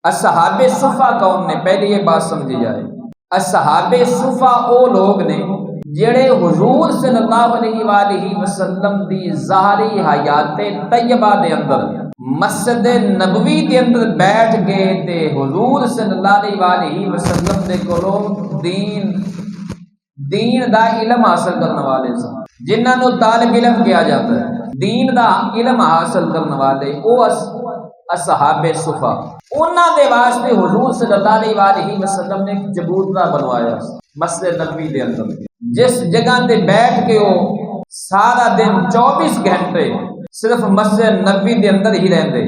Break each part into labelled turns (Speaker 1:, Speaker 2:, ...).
Speaker 1: اصحاب صفا کون نے؟ پہلے یہ بات سمجھی جائے، اصحاب صفا او لوگ نے جڑے حضور صلی اللہ علیہ وآلہ وسلم دی ظاہری حیات طیبہ دے اندر مسجد نبوی دے اندر بیٹھ گئے تے حضور صلی اللہ علیہ وآلہ وسلم دے کولو دین دا علم حاصل کرنے والے سن، جنہاں نو طالب علم کیا جاتا ہے، دین دا علم حاصل کرنے والے او اصحاب صفا، انہاں دے واسطے حضور صلی اللہ علیہ وآلہ وسلم نے ایک چبوترا بنوایا مسجد نبوی دے اندر، جس جگہ تے بیٹھ کے وہ سارا دن 24 گھنٹے صرف مسجد نبوی دے اندر ہی رہندے،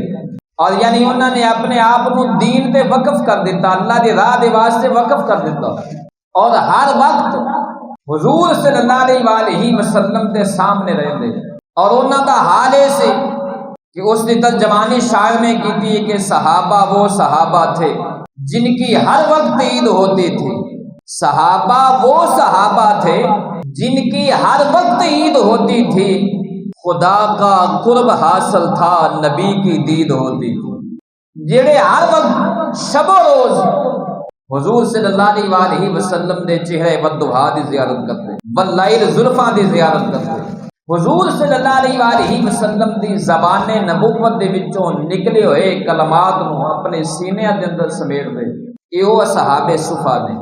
Speaker 1: اور یعنی انہوں نے اپنے آپ کو دین تے وقف کر دیتا، اللہ دی راہ دے واسطے وقف کر دیتا، اور ہر وقت حضور صلی اللہ علیہ وآلہ وسلم کے سامنے رہتے، اور انہوں کا حال ایسے کہ اس نے ترجمانی شاعر میں کی تھی کہ صحابہ وہ صحابہ تھے جن کی ہر وقت عید ہوتی تھی، صحابہ وہ صحابہ تھے جن کی ہر وقت عید ہوتی تھی، خدا کا قرب حاصل تھا نبی کی دید ہوتی تھی، جڑے ہر وقت شب و روز حضور صلی اللہ علیہ وآلہ وسلم دے چہرے والضحا دی زیارت کرتے، واللیل زلفاں دی زیارت کرتے، حضور صلی اللہ علیہ وآلہ وسلم دی زبان نبوت دے وچوں نکلے ہوئے کلمات نو اپنے سینے دے اندر سمیٹ دے، یہ اصحاب صفا نے۔